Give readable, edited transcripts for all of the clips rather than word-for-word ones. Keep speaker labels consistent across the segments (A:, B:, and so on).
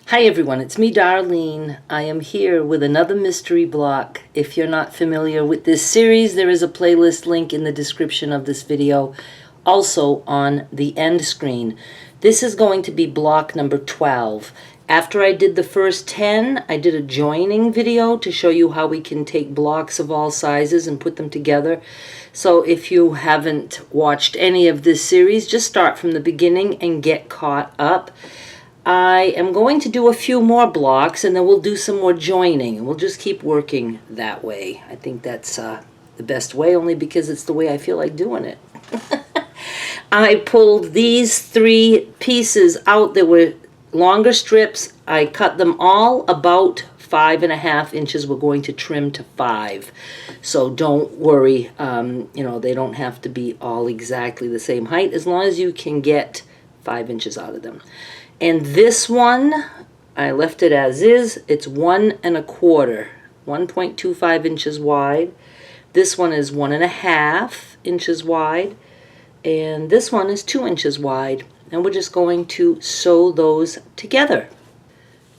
A: Hi everyone, it's me Darlene. I am here with another mystery block. If you're not familiar with this series, there is a playlist link in the description of this video, also on the end screen. This is going to be block number 12. After I did the first 10, I did a joining video to show you how we can take blocks of all sizes and put them together. So if you haven't watched any of this series, just start from the beginning and get caught up. I am going to do a few more blocks and then we'll do some more joining and we'll just keep working that way. I think that's the best way, only because it's the way I feel like doing it. I pulled these 3 pieces out. There were longer strips. I cut them all about 5.5 inches. We're going to trim to 5. So don't worry, they don't have to be all exactly the same height, as long as you can get 5 inches out of them. And this one, I left it as is. It's 1 1/4, 1.25 inches wide. This one is 1.5 inches wide. And this one is 2 inches wide. And we're just going to sew those together.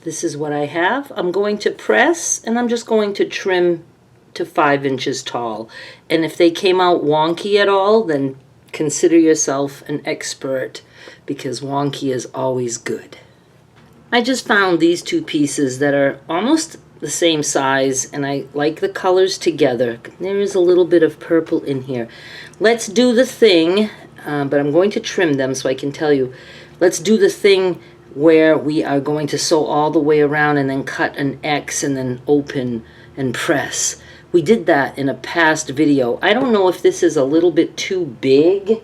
A: This is what I have. I'm going to press, and I'm just going to trim to 5 inches tall. And if they came out wonky at all, then consider yourself an expert, because wonky is always good. I just found these 2 pieces that are almost the same size, and I like the colors together. There is a little bit of purple in here. Let's do the thing, but I'm going to trim them so I can tell you. Let's do the thing where we are going to sew all the way around and then cut an X and then open and press. We did that in a past video. I don't know if this is a little bit too big.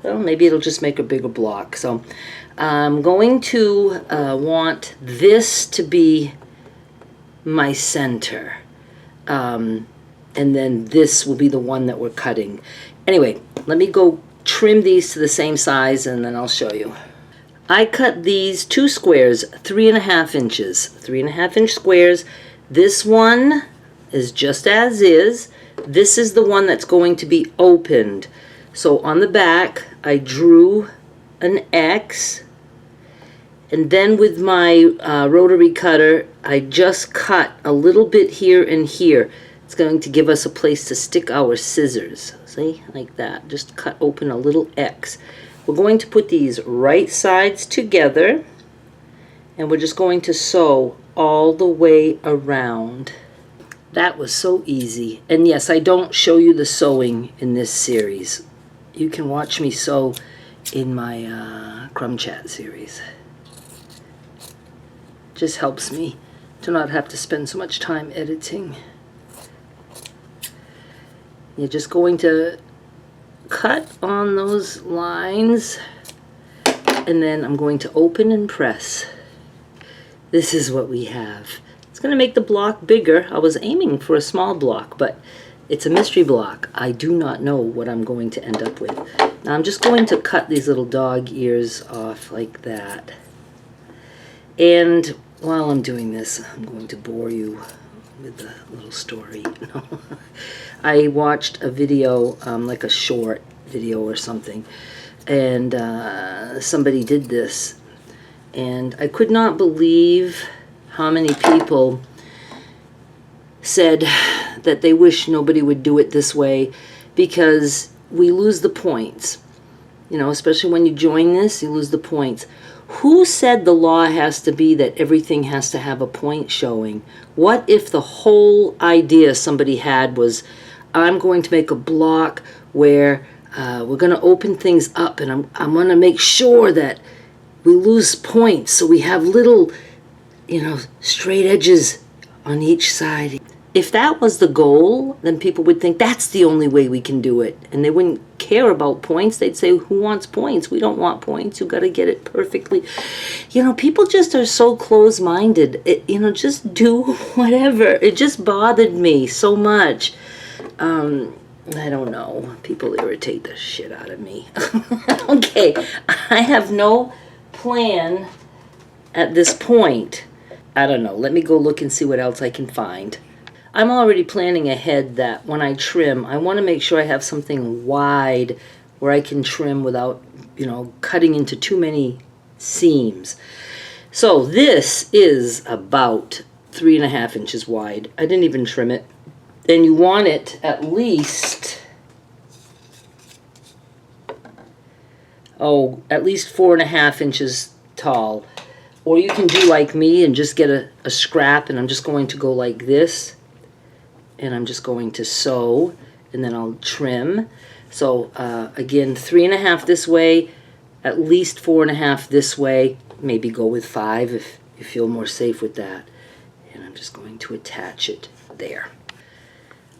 A: Well, maybe it'll just make a bigger block. So I'm going to want this to be my center. And then this will be the one that we're cutting. Anyway, let me go trim these to the same size and then I'll show you. I cut these 2 squares, 3.5 inches. 3.5 inch squares. This one is just as is. This is the one that's going to be opened. So on the back, I drew an X, and then with my rotary cutter, I just cut a little bit here and here. It's going to give us a place to stick our scissors. See, like that. Just cut open a little X. We're going to put these right sides together, and we're just going to sew all the way around. That was so easy. And yes, I don't show you the sewing in this series. You can watch me sew in my Crumb Chat series. Just helps me to not have to spend so much time editing. You're just going to cut on those lines, and then I'm going to open and press. This is what we have. It's going to make the block bigger. I was aiming for a small block, but it's a mystery block. I do not know what I'm going to end up with. Now I'm just going to cut these little dog ears off like that. And while I'm doing this, I'm going to bore you with the little story. I watched a video, like a short video or something, and somebody did this. And I could not believe how many people said that they wish nobody would do it this way, because we lose the points. You know, especially when you join this, you lose the points. Who said the law has to be that everything has to have a point showing? What if the whole idea somebody had was, I'm going to make a block where we're going to open things up, and I'm going to make sure that we lose points so we have little, straight edges on each side. If that was the goal, then people would think that's the only way we can do it. And they wouldn't care about points. They'd say, who wants points? We don't want points. You got to get it perfectly. People just are so close-minded. Just do whatever. It just bothered me so much. I don't know. People irritate the shit out of me. Okay, I have no plan at this point. I don't know. Let me go look and see what else I can find. I'm already planning ahead that when I trim, I want to make sure I have something wide where I can trim without, cutting into too many seams. So this is about 3.5 inches wide. I didn't even trim it. And you want it at least, at least 4.5 inches tall. Or you can do like me and just get a scrap, and I'm just going to go like this. And I'm just going to sew, and then I'll trim. So again, 3.5 this way, at least 4.5 this way. Maybe go with 5 if you feel more safe with that. And I'm just going to attach it there.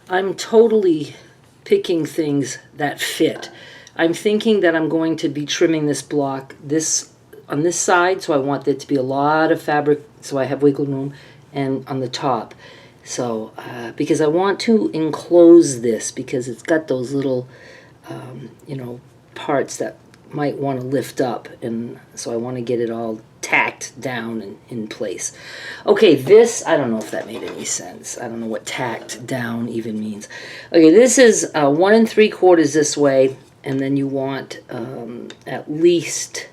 A: I'm totally picking things that fit. I'm thinking that I'm going to be trimming this block on this side, so I want there to be a lot of fabric so I have wiggle room, and on the top. So, because I want to enclose this, because it's got those little, parts that might want to lift up, and so I want to get it all tacked down and in place. Okay, this, I don't know if that made any sense. I don't know what tacked down even means. Okay, this is 1 3/4 this way, and then you want at least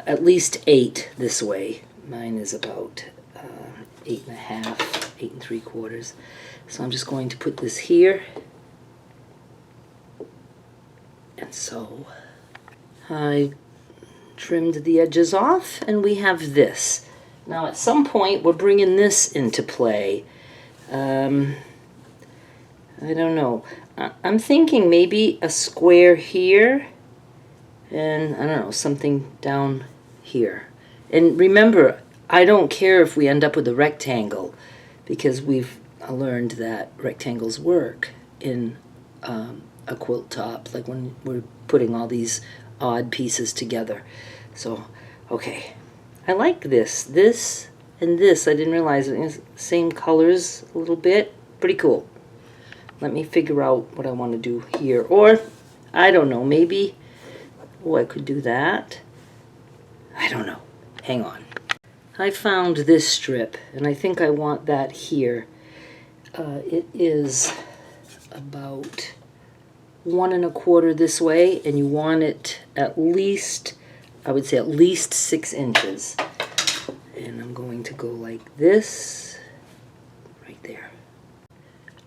A: 8 this way. Mine is about 8.5, 8 3/4. So I'm just going to put this here, and so I trimmed the edges off, and we have this. Now at some point we're bringing this into play. I don't know. I'm thinking maybe a square here, and I don't know, something down here. And remember, I don't care if we end up with a rectangle, because we've learned that rectangles work in a quilt top, like when we're putting all these odd pieces together. So, okay. I like this. This and this, I didn't realize it. Same colors a little bit. Pretty cool. Let me figure out what I want to do here. Or, I don't know, maybe, I could do that. I don't know. Hang on. I found this strip, and I think I want that here. It is about 1 1/4 this way, and you want it at least, I would say at least 6 inches. And I'm going to go like this, right there.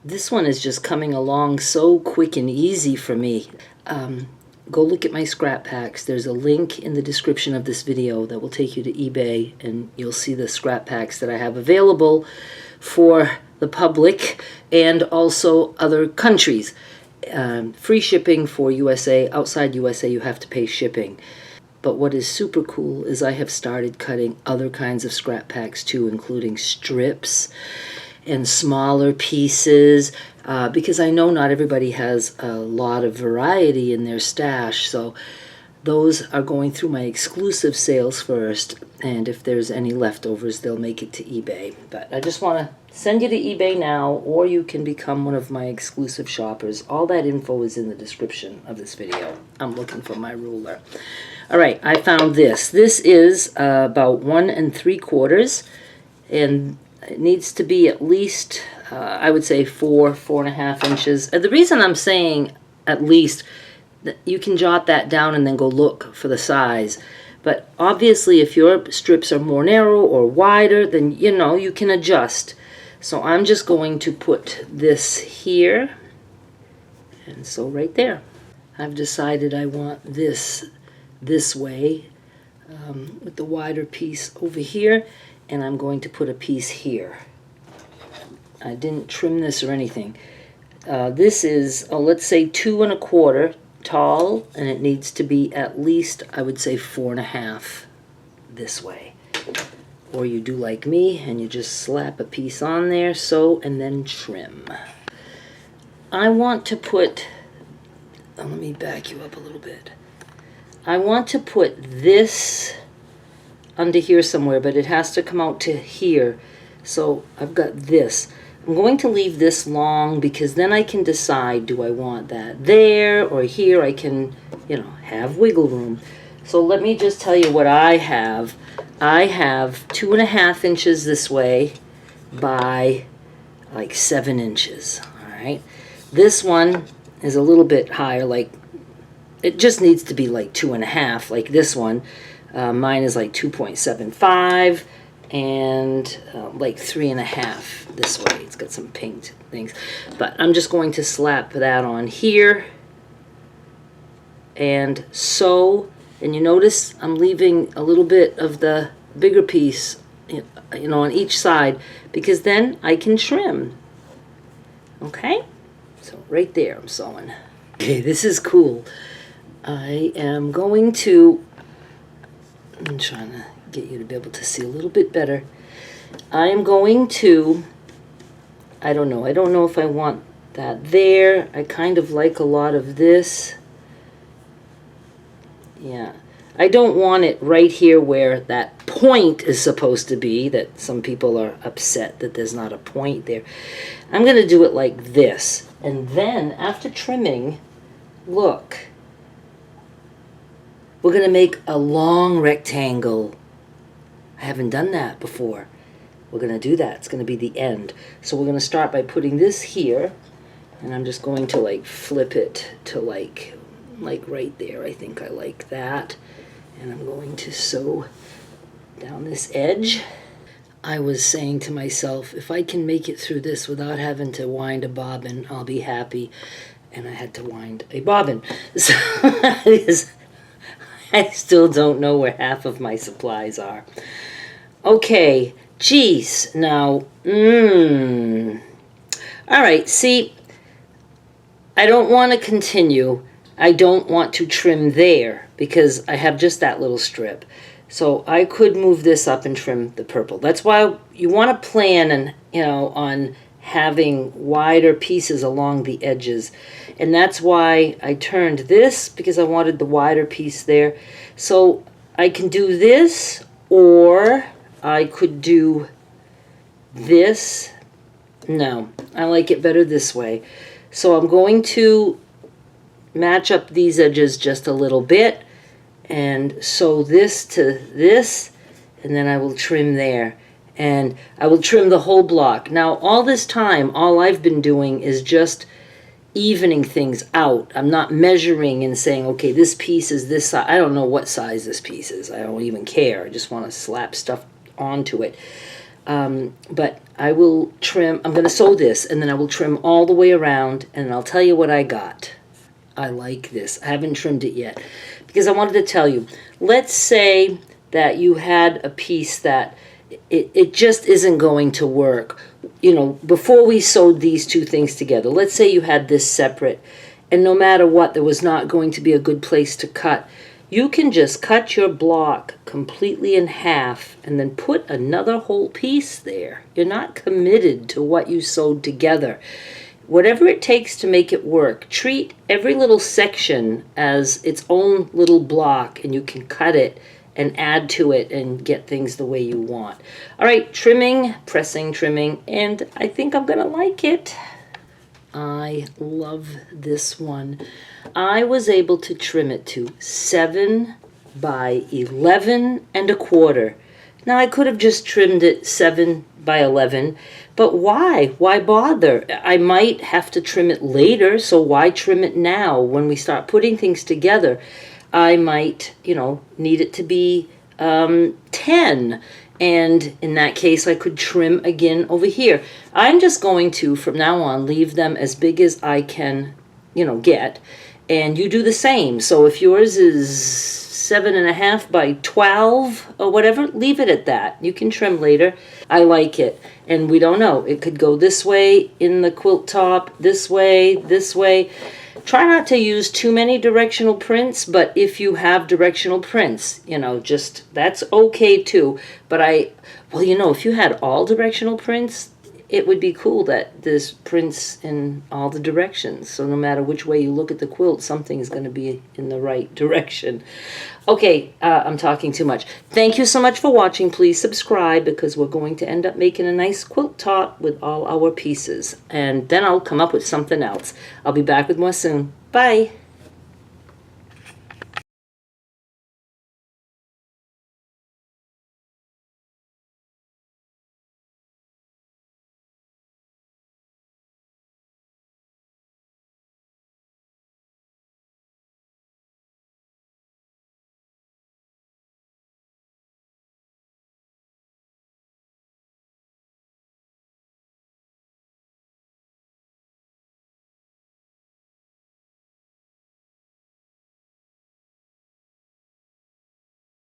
A: This one is just coming along so quick and easy for me. Go look at my scrap packs. There's a link in the description of this video that will take you to eBay, and you'll see the scrap packs that I have available for the public and also other countries. Free shipping for USA. Outside USA, you have to pay shipping. But what is super cool is I have started cutting other kinds of scrap packs too, including strips and smaller pieces, because I know not everybody has a lot of variety in their stash. So those are going through my exclusive sales first, and if there's any leftovers, they'll make it to eBay. But I just want to send you to eBay now, or you can become one of my exclusive shoppers. All that info is in the description of this video. I'm looking for my ruler. All right, I found this. This is about 1 3/4, and it needs to be at least, I would say 4.5 inches. The reason I'm saying at least, you can jot that down and then go look for the size. But obviously, if your strips are more narrow or wider, then you can adjust. So I'm just going to put this here, and so right there. I've decided I want this way, with the wider piece over here, and I'm going to put a piece here. I didn't trim this or anything. This is, let's say 2 1/4 tall, and it needs to be at least, I would say 4.5 this way. Or you do like me and you just slap a piece on there, sew, and then trim. I want to put, let me back you up a little bit. I want to put this under here somewhere, but it has to come out to here. So I've got this. I'm going to leave this long, because then I can decide, do I want that there or here? I can, have wiggle room. So let me just tell you what I have. I have 2.5 inches this way by like 7 inches. All right. This one is a little bit higher, like it just needs to be like 2.5, like this one. Mine is like 2.75 and like 3.5 this way. It's got some pinked things. But I'm just going to slap that on here and sew. And you notice I'm leaving a little bit of the bigger piece, you know, on each side, because then I can trim. Okay? So right there I'm sewing. Okay, this is cool. I am going to, I'm trying to get you to be able to see a little bit better. I am going to, I don't know if I want that there. I kind of like a lot of this. Yeah, I don't want it right here where that point is supposed to be, that some people are upset that there's not a point there. I'm going to do it like this. And then after trimming, look, we're going to make a long rectangle. I haven't done that before. We're going to do that. It's going to be the end. So we're going to start by putting this here, and I'm just going to like flip it to like right there. I think I like that. And I'm going to sew down this edge. I was saying to myself, if I can make it through this without having to wind a bobbin, I'll be happy. And I had to wind a bobbin. So I still don't know where half of my supplies are. Okay, geez, now, all right, see, I don't want to continue. I don't want to trim there because I have just that little strip. So I could move this up and trim the purple. That's why you want to plan and, you know, on having wider pieces along the edges. And that's why I turned this, because I wanted the wider piece there. So I can do this, or I could do this. No, I like it better this way. So I'm going to match up these edges just a little bit and sew this to this, and then I will trim there. And I will trim the whole block. Now, all this time, all I've been doing is just evening things out. I'm not measuring and saying, okay, this piece is this size. I don't know what size this piece is. I don't even care. I just want to slap stuff onto it. But I will trim. I'm going to sew this, and then I will trim all the way around, and I'll tell you what I got. I like this. I haven't trimmed it yet because I wanted to tell you. Let's say that you had a piece that it just isn't going to work. You know, before we sewed these two things together, let's say you had this separate, and no matter what, there was not going to be a good place to cut. You can just cut your block completely in half and then put another whole piece there. You're not committed to what you sewed together. Whatever it takes to make it work, treat every little section as its own little block, and you can cut it and add to it and get things the way you want. All right, trimming, pressing, trimming, and I think I'm gonna like it. I love this one. I was able to trim it to 7 by 11 1/4. Now I could have just trimmed it 7 by 11, but why? Why bother? I might have to trim it later, so why trim it now? When we start putting things together, I might, you know, need it to be 10. And in that case, I could trim again over here. I'm just going to, from now on, leave them as big as I can, you know, get. And you do the same. So if yours is 7.5 by 12 or whatever, leave it at that. You can trim later. I like it. And we don't know. It could go this way in the quilt top, this way, this way. Try not to use too many directional prints, but if you have directional prints, you know, just, that's okay too. But well, you know, if you had all directional prints, it would be cool that there's prints in all the directions. So no matter which way you look at the quilt, something is going to be in the right direction. Okay, I'm talking too much. Thank you so much for watching. Please subscribe, because we're going to end up making a nice quilt top with all our pieces. And then I'll come up with something else. I'll be back with more soon. Bye.